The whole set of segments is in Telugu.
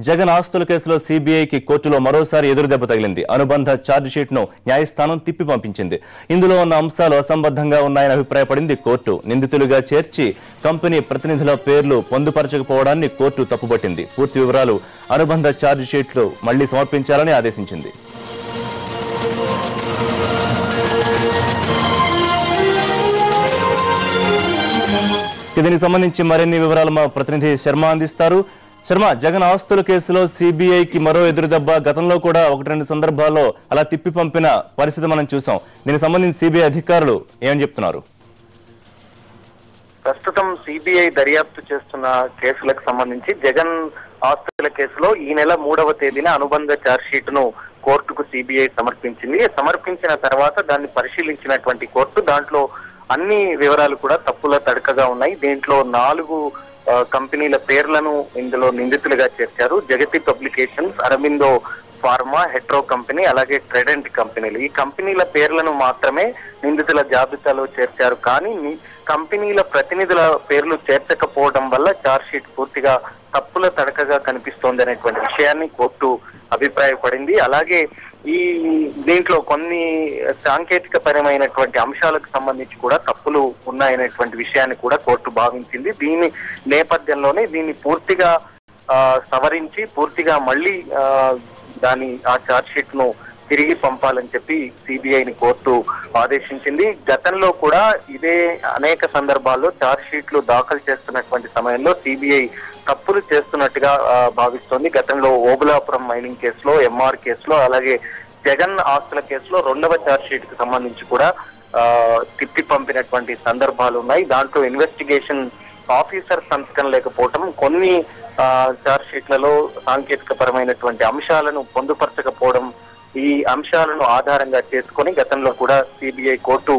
జగన్ ఆస్తుల కేసులో సీబీఐకి కోర్టులో మరోసారి ఎదురుదెబ్బ తగిలింది. అనుబంధ ఛార్జ్ షీట్ ను న్యాయస్థానం తిప్పి పంపించింది. ఇందులో ఉన్న అంశాలు అసంబద్ధంగా ఉన్నాయని అభిప్రాయపడింది కోర్టు. నిందితులుగా చేర్చి కంపెనీ ప్రతినిధుల పేర్లు పొందుపరచకపోవడాన్ని కోర్టు తప్పుపట్టింది. పూర్తి వివరాలు అనుబంధ ఛార్జ్ షీట్లు మళ్లీ సమర్పించాలని ఆదేశించింది. దీనికి సంబంధించి మరిన్ని వివరాలు మా ప్రతినిధి శర్మ అందిస్తారు. శర్మ, జగన్ ఆస్తుల కేసులో సిబిఐకి మరో ఎదురుదెబ్బ. గతంలో కూడా 1-2 సందర్భాల్లో అలా తిప్పి పంపిన పరిస్థితి మనం చూసాం. దీనికి సంబంధించి సిబిఐ అధికారులు ఏమని చెప్తున్నారు? ప్రస్తుతం సిబిఐ దర్యాప్తు చేస్తున్న కేసులకు సంబంధించి జగన్ ఆస్తుల కేసులో ఈ నెల 3వ తేదీన అనుబంధ ఛార్జ్ షీట్ ను కోర్టుకు సిబిఐ సమర్పించింది. సమర్పించిన తర్వాత దాన్ని పరిశీలించినటువంటి కోర్టు దాంట్లో అన్ని వివరాలు కూడా తప్పుల తడకగా ఉన్నాయి. దీంట్లో 4 కంపెనీల పేర్లను ఇందులో నిందితులుగా చేర్చారు. Jagati Publications, Aurobindo Pharma, Hetero company, అలాగే ట్రెడెంట్ కంపెనీలు. ఈ కంపెనీల పేర్లను మాత్రమే నిందితుల జాబితాలో చేర్చారు. కానీ కంపెనీల ప్రతినిధుల పేర్లు చేర్చకపోవడం వల్ల ఛార్జ్ షీట్ పూర్తిగా తప్పుల తడకగా కనిపిస్తోంది అనేటువంటి విషయాన్ని కోర్టు అభిప్రాయపడింది. అలాగే దీంట్లో కొన్ని సాంకేతిక పరమైనటువంటి అంశాలకు సంబంధించి కూడా తప్పులు ఉన్నాయనేటువంటి విషయాన్ని కూడా కోర్టు భావించింది. దీని నేపథ్యంలోనే దీన్ని పూర్తిగా సవరించి పూర్తిగా మళ్ళీ ఆ ఛార్జ్ షీట్ ను తిరిగి పంపాలని చెప్పి సిబిఐని కోర్టు ఆదేశించింది. గతంలో కూడా ఇదే అనేక సందర్భాల్లో ఛార్జ్ షీట్లు దాఖలు చేస్తున్నటువంటి సమయంలో సిబిఐ తప్పులు చేస్తున్నట్టుగా భావిస్తోంది. గతంలో ఓబులాపురం మైనింగ్ కేసులో, ఎంఆర్ కేసులో, అలాగే జగన్ ఆస్తుల కేసులో 2వ ఛార్జ్ షీట్ కు సంబంధించి కూడా తిప్పి పంపినటువంటి సందర్భాలు ఉన్నాయి. దాంట్లో ఇన్వెస్టిగేషన్ ఆఫీసర్ సంతకం లేకపోవటం, కొన్ని ఛార్జ్ షీట్లలో సాంకేతిక పరమైనటువంటి అంశాలను పొందుపరచకపోవడం, ఈ అంశాలను ఆధారంగా చేసుకొని గతంలో కూడా సిబిఐ కోర్టు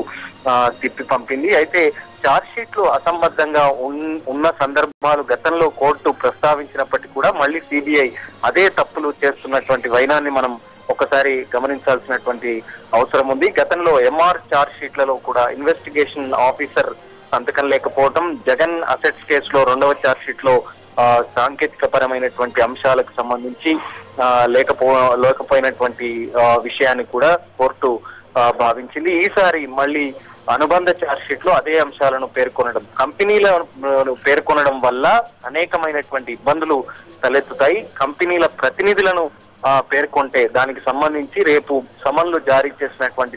తిప్పి పంపింది. అయితే ఛార్జ్ షీట్లు అసంబద్ధంగా ఉన్న సందర్భాలు గతంలో కోర్టు ప్రస్తావించినప్పటికీ కూడా మళ్ళీ సిబిఐ అదే తప్పులు చేస్తున్నటువంటి వైనాన్ని మనం ఒకసారి గమనించాల్సినటువంటి అవసరం ఉంది. గతంలో ఎంఆర్ ఛార్జ్ షీట్లలో కూడా ఇన్వెస్టిగేషన్ ఆఫీసర్ సంతకం లేకపోవడం, జగన్ అసెట్స్ కేసులో 2వ ఛార్జ్ షీట్ లో సాంకేతిక పరమైనటువంటి అంశాలకు సంబంధించి లేకపోయినటువంటి విషయాన్ని కూడా కోర్టు భావించింది. ఈసారి మళ్ళీ అనుబంధ ఛార్జ్ షీట్ లో అదే అంశాలను పేర్కొనడం, కంపెనీలను పేర్కొనడం వల్ల అనేకమైనటువంటి ఇబ్బందులు తలెత్తుతాయి. కంపెనీల ప్రతినిధులను పేర్కొంటే దానికి సంబంధించి రేపు సమన్లు జారీ చేసినటువంటి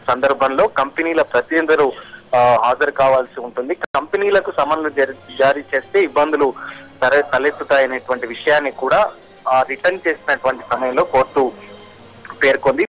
సందర్భంలో కంపెనీల ప్రతినిధులు హాజరు కావాల్సి ఉంటుంది. కంపెనీలకు సమన్లు జారీ చేస్తే ఇబ్బందులు తలెత్తుతాయనేటువంటి విషయాన్ని కూడా రిటర్న్ చేసినటువంటి సమయంలో కోర్టు పేర్కొంది.